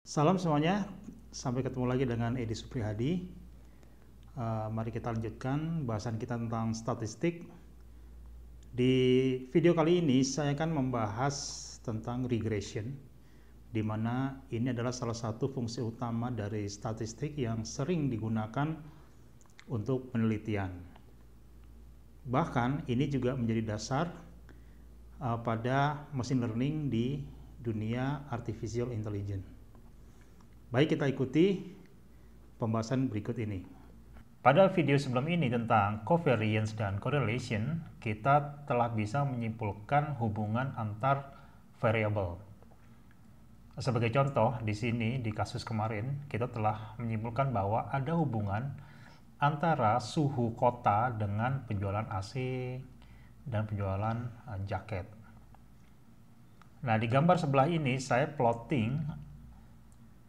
Salam semuanya, sampai ketemu lagi dengan Edi Suprihadi. Mari kita lanjutkan bahasan kita tentang statistik. Di video kali ini saya akan membahas tentang regression, di mana ini adalah salah satu fungsi utama dari statistik yang sering digunakan untuk penelitian. Bahkan ini juga menjadi dasar pada machine learning di dunia artificial intelligence. Baik, kita ikuti pembahasan berikut ini. Pada video sebelum ini tentang covariance dan correlation, kita telah bisa menyimpulkan hubungan antar variabel. Sebagai contoh, di sini di kasus kemarin kita telah menyimpulkan bahwa ada hubungan antara suhu kota dengan penjualan AC dan penjualan jaket. Nah, di gambar sebelah ini saya plotting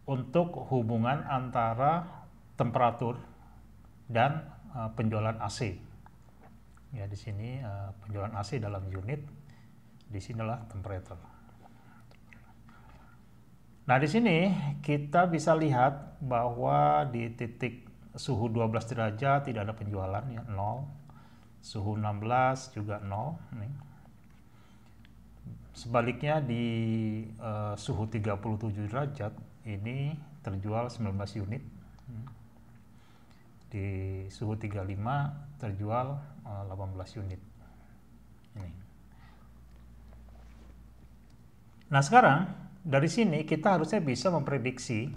untuk hubungan antara temperatur dan penjualan AC. Ya, di sini penjualan AC dalam unit, di sinilah temperature. Nah, di sini kita bisa lihat bahwa di titik suhu 12 derajat tidak ada penjualan, ya, 0. Suhu 16 juga 0. Nih. Sebaliknya di suhu 37 derajat ini terjual 19 unit. Di suhu 35 terjual 18 unit. Ini. Nah, sekarang dari sini kita harusnya bisa memprediksi,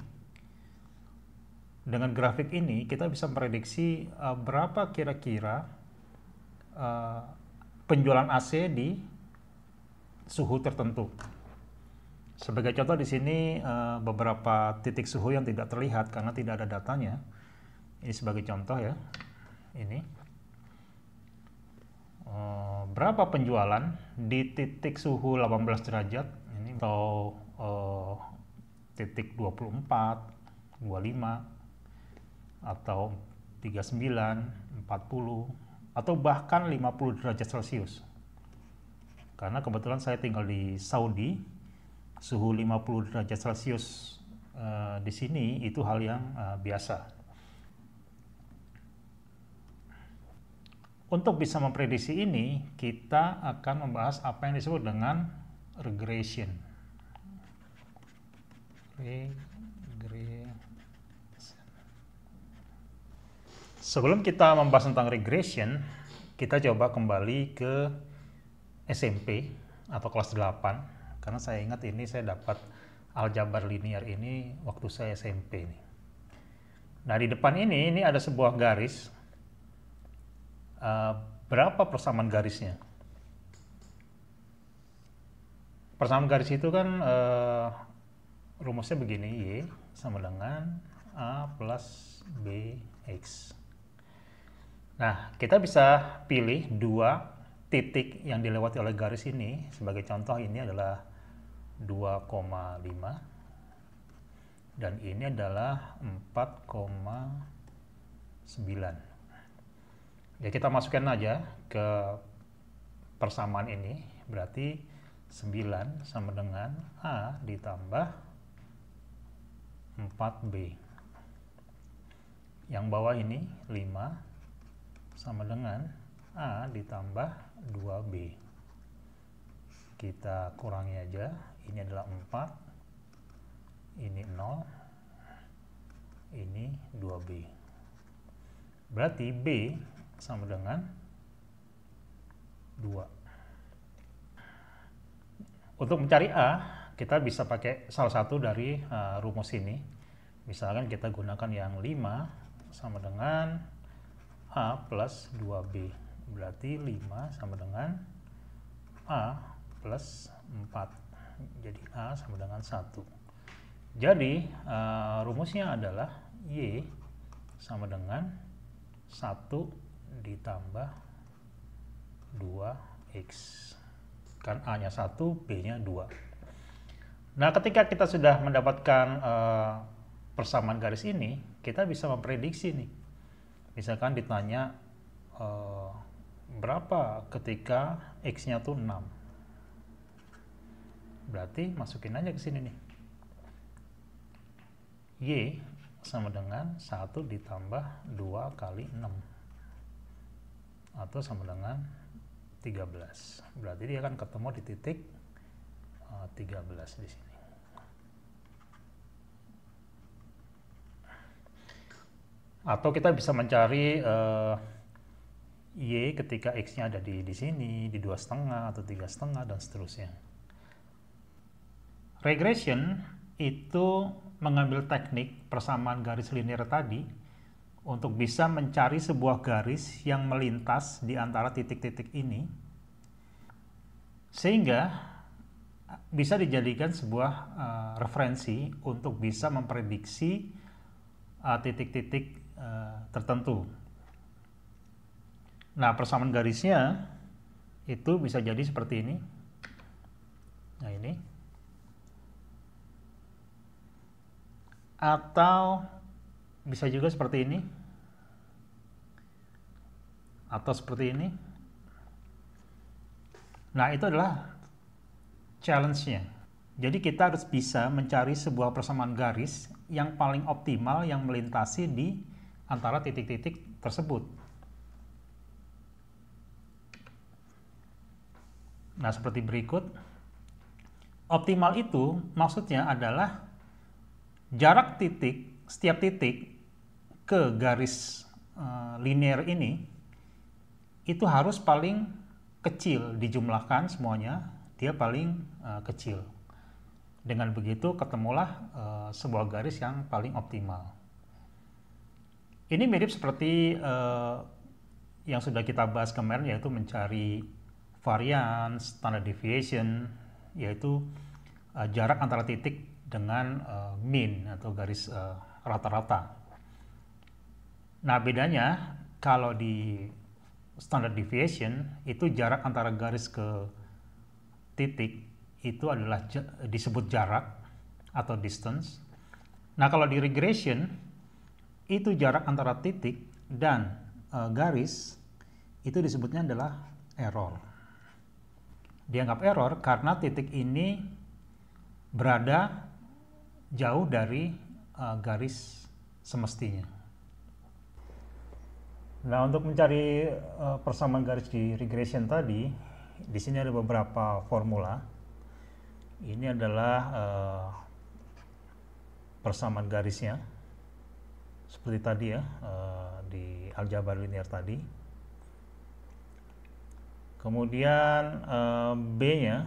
dengan grafik ini kita bisa memprediksi berapa kira-kira penjualan AC di suhu tertentu. Sebagai contoh di sini beberapa titik suhu yang tidak terlihat karena tidak ada datanya. Ini sebagai contoh ya. Ini berapa penjualan di titik suhu 18 derajat ini, atau titik 24, 25, atau 39, 40, atau bahkan 50 derajat Celcius. Karena kebetulan saya tinggal di Saudi, suhu 50 derajat Celcius di sini itu hal yang biasa. Untuk bisa memprediksi ini, kita akan membahas apa yang disebut dengan regression. Sebelum kita membahas tentang regression, kita coba kembali ke SMP atau kelas 8. Karena saya ingat ini saya dapat aljabar linear ini waktu saya SMP nih. Nah, di depan ini ada sebuah garis. Berapa persamaan garisnya? Persamaan garis itu kan rumusnya begini, Y sama dengan A plus BX. Nah, kita bisa pilih dua titik yang dilewati oleh garis ini. Sebagai contoh, ini adalah 2,5 dan ini adalah 4,9. Ya, kita masukkan aja ke persamaan ini, berarti 9 sama dengan A ditambah 4B. Yang bawah ini 5 sama dengan A ditambah 2B. Kita kurangi aja, ini adalah 4, ini 0, ini 2B. Berarti B sama dengan 2. Untuk mencari A, kita bisa pakai salah satu dari rumus ini. Misalkan kita gunakan yang 5 sama dengan A plus 2B. Berarti 5 sama dengan A plus 4. Jadi A sama dengan 1. Jadi rumusnya adalah Y sama dengan 1 ditambah 2x. Kan A-nya 1, B-nya 2. Nah, ketika kita sudah mendapatkan persamaan garis ini, kita bisa memprediksi nih. Misalkan ditanya berapa ketika x-nya tuh 6. Berarti masukin aja ke sini nih. Y sama dengan 1 ditambah 2 kali 6 atau sama dengan 13. Berarti dia akan ketemu di titik 13 di sini. Atau kita bisa mencari Y ketika X-nya ada di sini, di 2,5 atau 3,5 dan seterusnya. Regression itu mengambil teknik persamaan garis linear tadi untuk bisa mencari sebuah garis yang melintas di antara titik-titik ini, sehingga bisa dijadikan sebuah referensi untuk bisa memprediksi titik-titik tertentu. Nah, persamaan garisnya itu bisa jadi seperti ini. Nah, ini. Atau bisa juga seperti ini. Atau seperti ini. Nah, itu adalah challenge-nya. Jadi kita harus bisa mencari sebuah persamaan garis yang paling optimal yang melintasi di antara titik-titik tersebut. Nah, seperti berikut. Optimal itu maksudnya adalah jarak titik, setiap titik ke garis linear ini itu harus paling kecil, dijumlahkan semuanya, dia paling kecil. Dengan begitu ketemulah sebuah garis yang paling optimal. Ini mirip seperti yang sudah kita bahas kemarin, yaitu mencari variance, standard deviation, yaitu jarak antara titik dengan mean atau garis rata-rata. Nah, bedanya kalau di standard deviation itu jarak antara garis ke titik itu adalah disebut jarak atau distance. Nah, kalau di regression itu jarak antara titik dan garis itu disebutnya adalah error. Dianggap error karena titik ini berada jauh dari garis semestinya. Nah, untuk mencari persamaan garis di regression tadi, di sini ada beberapa formula. Ini adalah persamaan garisnya, seperti tadi ya, di aljabar linear tadi. Kemudian B-nya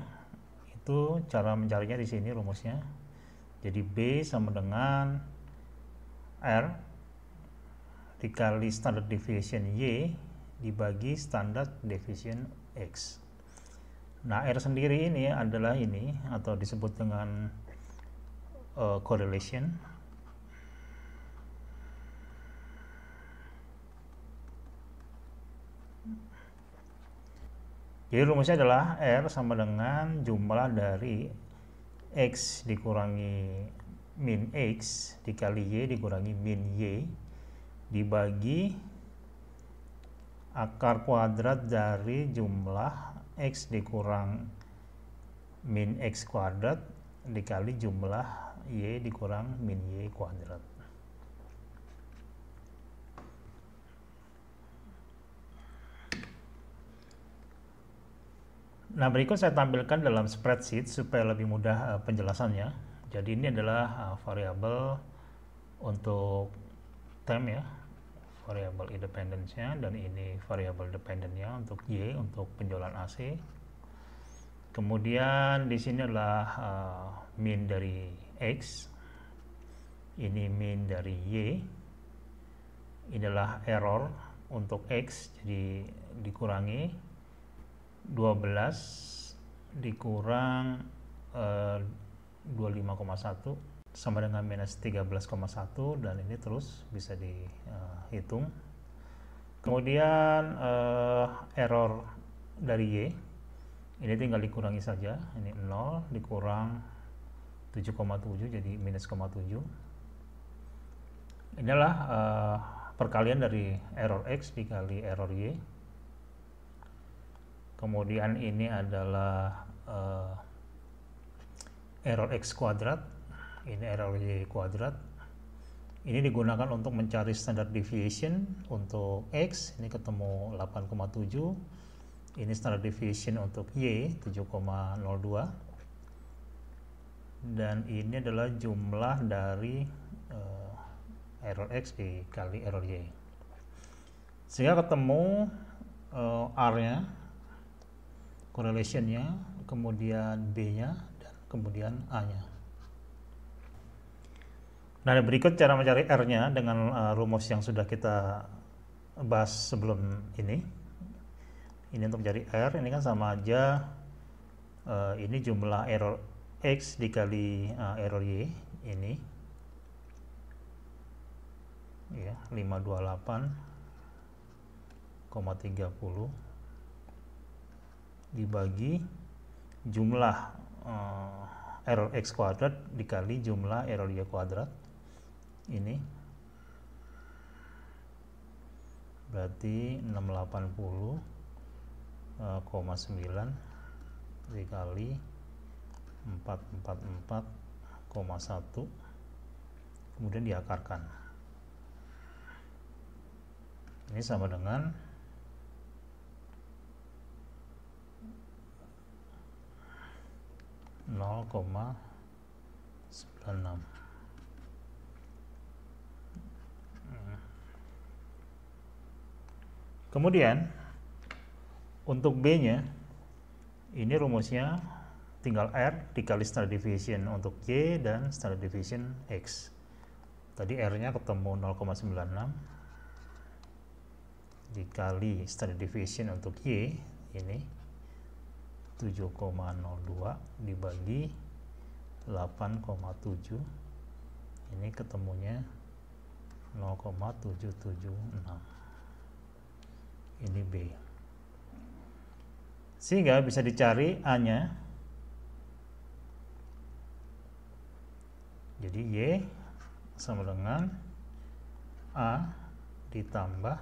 itu cara mencarinya di sini rumusnya. Jadi B sama dengan R dikali standard deviation Y dibagi standard deviation X. Nah, R sendiri ini adalah ini atau disebut dengan correlation. Jadi rumusnya adalah R sama dengan jumlah dari X dikurangi min X dikali Y dikurangi min Y dibagi akar kuadrat dari jumlah X dikurang min X kuadrat dikali jumlah Y dikurang min Y kuadrat. Nah, berikut saya tampilkan dalam spreadsheet supaya lebih mudah penjelasannya. Jadi ini adalah variabel untuk time ya, variabel independence-nya, dan ini variabel dependent-nya untuk Y untuk penjualan AC. Kemudian di sini adalah min dari X, ini min dari Y, ini adalah error untuk X, jadi dikurangi 12 dikurang 25,1 sama dengan minus 13,1, dan ini terus bisa dihitung. Kemudian error dari Y ini tinggal dikurangi saja, ini 0 dikurang 7,7 jadi minus 0,7. Inilah perkalian dari error X dikali error Y. Kemudian ini adalah error X kuadrat, ini error Y kuadrat, Ini digunakan untuk mencari standard deviation untuk X, ini ketemu 8,7. Ini standard deviation untuk Y, 7,02. Dan ini adalah jumlah dari error X dikali error Y. Sehingga ketemu R-nya, correlation-nya, kemudian B-nya, dan kemudian A-nya. Nah, berikut cara mencari R-nya dengan rumus yang sudah kita bahas sebelum ini. Ini untuk mencari R, ini kan sama aja ini jumlah error X dikali error Y, ini ya 528,30 dibagi jumlah error X kuadrat dikali jumlah error Y kuadrat, ini berarti 680,9 dikali 444,1, kemudian diakarkan. Ini sama dengan 0,96. Kemudian untuk B-nya, ini rumusnya tinggal R dikali standard deviation untuk Y dan standard deviation X. Tadi R-nya ketemu 0,96 dikali standard deviation untuk Y, ini 7,02 dibagi 8,7, ini ketemunya 0,776. Ini B. Sehingga bisa dicari A-nya. Jadi Y sama dengan A ditambah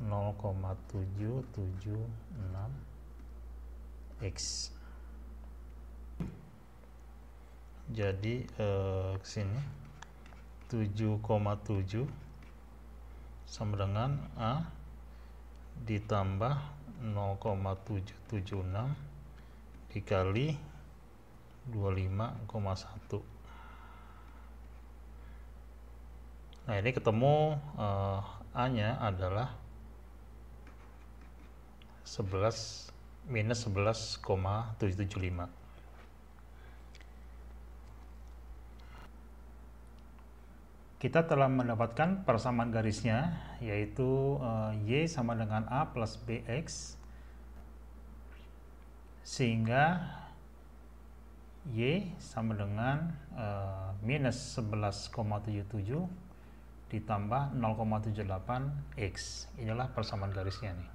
0,776 X. Jadi kesini 7,7 sama dengan A ditambah 0,776 dikali 25,1. Nah, ini ketemu A-nya adalah 11,775. Kita telah mendapatkan persamaan garisnya, yaitu Y sama dengan A plus BX, sehingga Y sama dengan minus 11,77 ditambah 0,78 X. Inilah persamaan garisnya nih.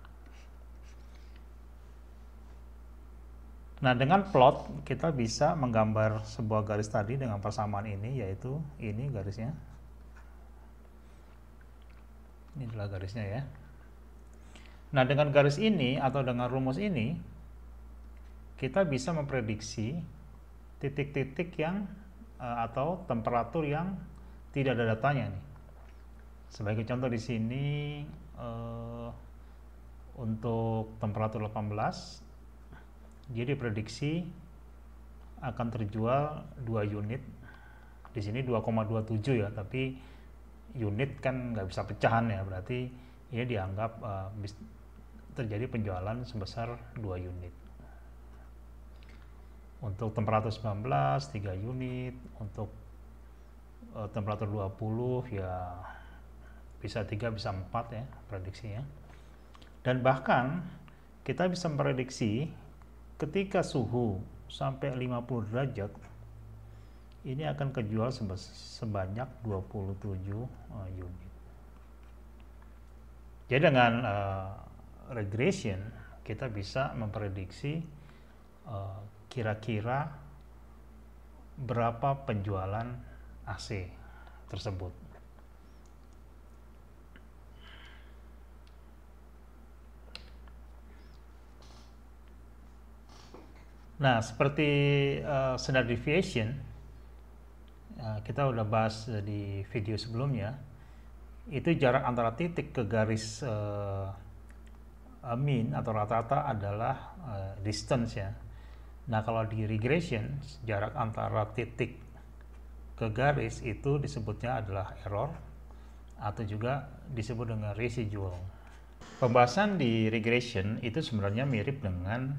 Nah, dengan plot kita bisa menggambar sebuah garis tadi dengan persamaan ini, yaitu ini garisnya. Ini adalah garisnya ya. Nah, dengan garis ini atau dengan rumus ini, kita bisa memprediksi titik-titik yang atau temperatur yang tidak ada datanya nih. Sebagai contoh di sini untuk temperatur 18, dia diprediksi akan terjual 2 unit. Di sini 2,27 ya, tapi unit kan nggak bisa pecahan ya, berarti ini dianggap terjadi penjualan sebesar 2 unit. Untuk temperatur 19, 3 unit. Untuk temperatur 20 ya bisa 3, bisa 4 ya prediksinya. Dan bahkan kita bisa memprediksi ketika suhu sampai 50 derajat, ini akan kejual sebanyak 27 unit. Jadi dengan regression kita bisa memprediksi kira-kira berapa penjualan AC tersebut. Nah, seperti standard deviation, kita udah bahas di video sebelumnya, itu jarak antara titik ke garis mean atau rata-rata adalah distance ya. Nah, kalau di regression, jarak antara titik ke garis itu disebutnya adalah error atau juga disebut dengan residual. Pembahasan di regression itu sebenarnya mirip dengan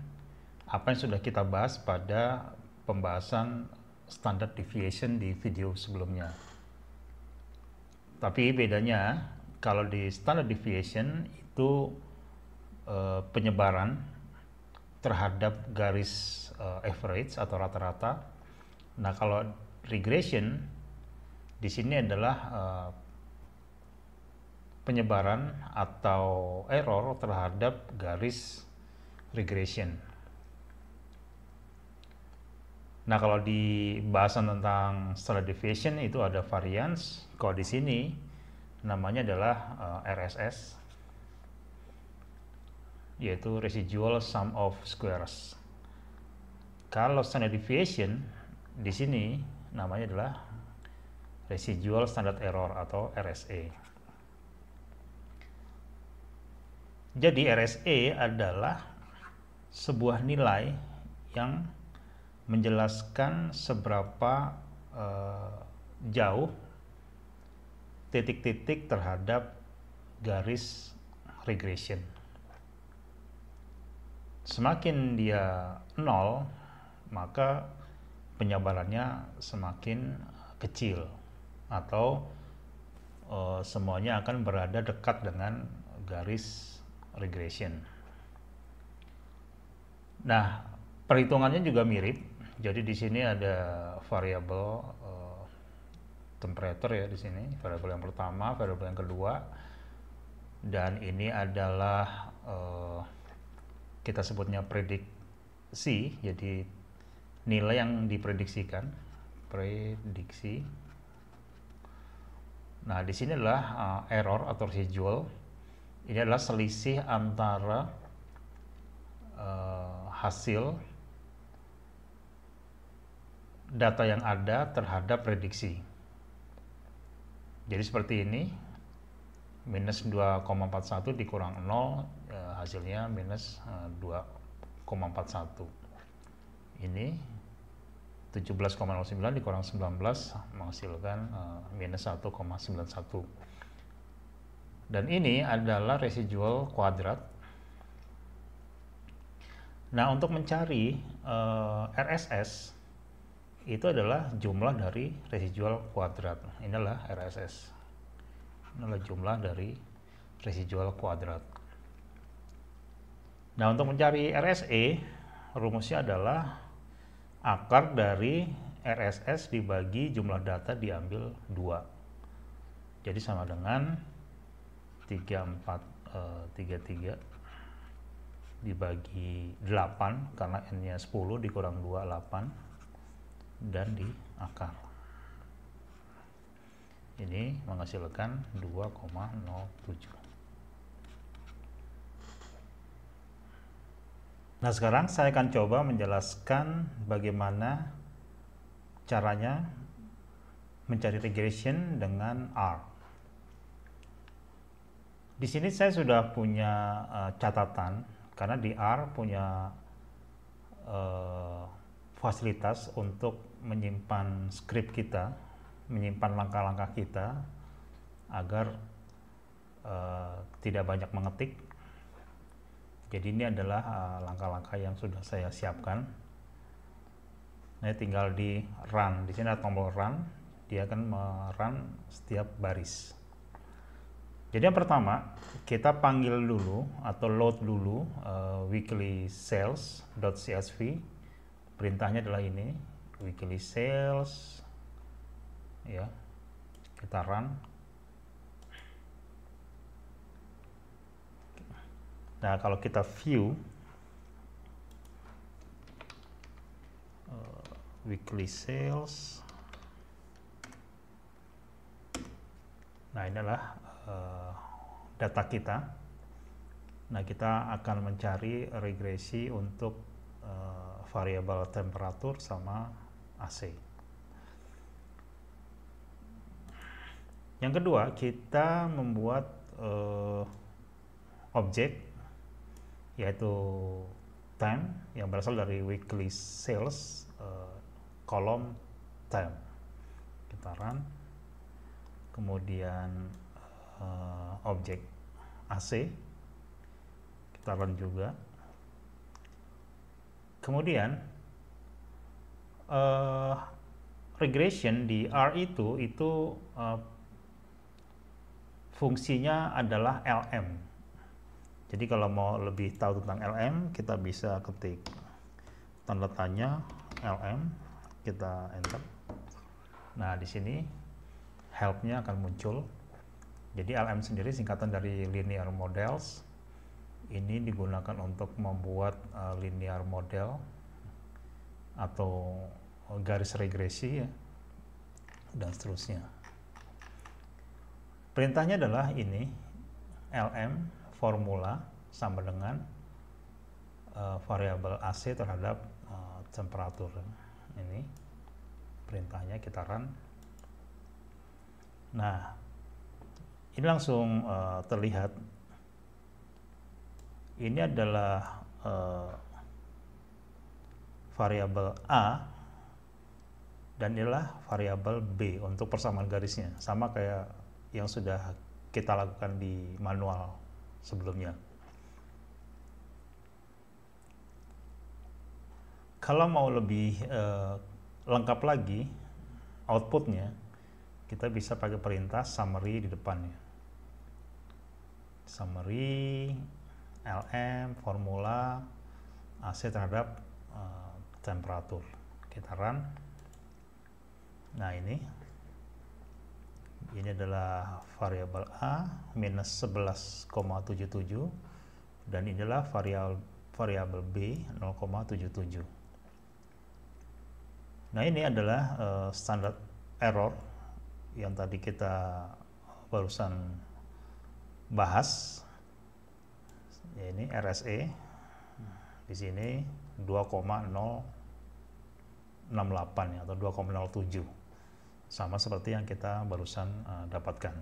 apa yang sudah kita bahas pada pembahasan standard deviation di video sebelumnya. Tapi bedanya kalau di standard deviation itu penyebaran terhadap garis average atau rata-rata. Nah, kalau regression di sini adalah penyebaran atau error terhadap garis regression. Nah, kalau di bahasan tentang standard deviation itu ada variance. Kalau di sini namanya adalah RSS, yaitu residual sum of squares. Kalau standard deviation di sini namanya adalah residual standard error atau RSA. Jadi RSA adalah sebuah nilai yang menjelaskan seberapa jauh titik-titik terhadap garis regression. Semakin dia 0, maka penyebarannya semakin kecil atau semuanya akan berada dekat dengan garis regression. Nah, perhitungannya juga mirip. Jadi di sini ada variabel temperature ya di sini, variabel yang pertama, variabel yang kedua, dan ini adalah kita sebutnya prediksi, jadi nilai yang diprediksikan, prediksi. Nah, di sini adalah error atau residual. Ini adalah selisih antara hasil data yang ada terhadap prediksi. Jadi seperti ini, minus 2,41 dikurang 0, hasilnya minus 2,41. Ini 17,09 dikurang 19 menghasilkan minus 1,91. Dan ini adalah residual kuadrat. Nah, untuk mencari RSS itu adalah jumlah dari residual kuadrat. Ini adalah RSS. Ini adalah jumlah dari residual kuadrat. Nah, untuk mencari RSA, rumusnya adalah akar dari RSS dibagi jumlah data diambil 2. Jadi sama dengan 33 dibagi 8 karena n-nya 10 dikurang 2, 8. Dan di akar ini menghasilkan 2,07. Nah, sekarang saya akan coba menjelaskan bagaimana caranya mencari regression dengan R. Di sini saya sudah punya catatan karena di R punya fasilitas untuk menyimpan skrip kita, menyimpan langkah-langkah kita agar tidak banyak mengetik. Jadi ini adalah langkah-langkah yang sudah saya siapkan. Nah, tinggal di run. Di sini ada tombol run, dia akan merun setiap baris. Jadi yang pertama, kita panggil dulu atau load dulu weekly sales.csv. Perintahnya adalah ini, weekly sales, ya, kita run. Nah, kalau kita view weekly sales, nah ini adalah data kita. Nah, kita akan mencari regresi untuk variabel temperatur sama AC. Yang kedua, kita membuat objek yaitu time yang berasal dari weekly sales, kolom time. Kita run, kemudian objek AC kita run juga, kemudian regression di R itu fungsinya adalah LM. Jadi kalau mau lebih tahu tentang LM, kita bisa ketik tanda tanya LM, kita enter. Nah, di sini help-nya akan muncul. Jadi LM sendiri singkatan dari linear models. Ini digunakan untuk membuat linear model atau garis regresi ya, dan seterusnya. Perintahnya adalah ini, LM formula sama dengan variabel AC terhadap temperatur. Ini perintahnya, kita run. Nah, ini langsung terlihat. Ini adalah variabel A dan inilah variabel B untuk persamaan garisnya, sama kayak yang sudah kita lakukan di manual sebelumnya. Kalau mau lebih lengkap lagi outputnya, kita bisa pakai perintah summary di depannya. Summary LM formula AC terhadap temperatur. Kita run. Nah, ini adalah variabel A minus 11,77 dan inilah variabel B 0,77. Nah, ini adalah standar error yang tadi kita barusan bahas. Ya, ini RSA di sini 2,068 ya, atau 2,07, sama seperti yang kita barusan dapatkan.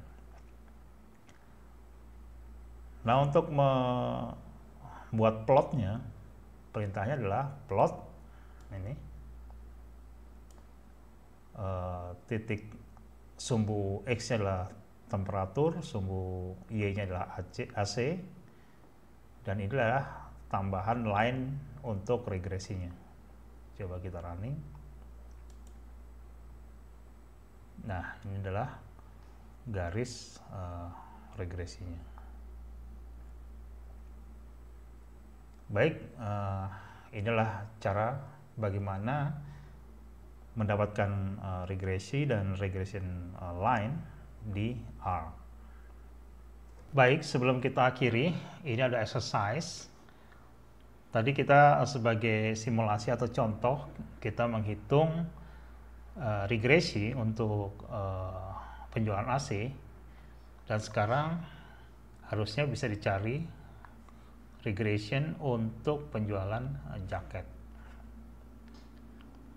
Nah, untuk membuat plotnya, perintahnya adalah plot ini titik sumbu X nya adalah temperatur, sumbu Y nya adalah AC, dan inilah tambahan line untuk regresinya. Coba kita running. Nah, ini adalah garis regresinya. Baik, inilah cara bagaimana mendapatkan regresi dan regression line di R. Baik, sebelum kita akhiri, ini ada exercise. Tadi kita sebagai simulasi atau contoh, kita menghitung regresi untuk penjualan AC, dan sekarang harusnya bisa dicari regression untuk penjualan jaket.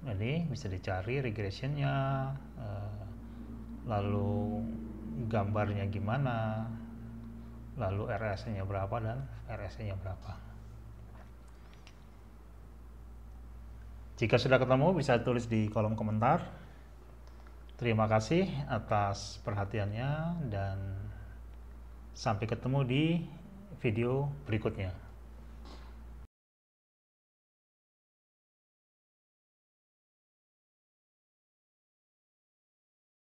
Jadi bisa dicari regressionnya, lalu gambarnya gimana, lalu RSA-nya berapa dan RSA-nya berapa. Jika sudah ketemu, bisa tulis di kolom komentar. Terima kasih atas perhatiannya dan sampai ketemu di video berikutnya.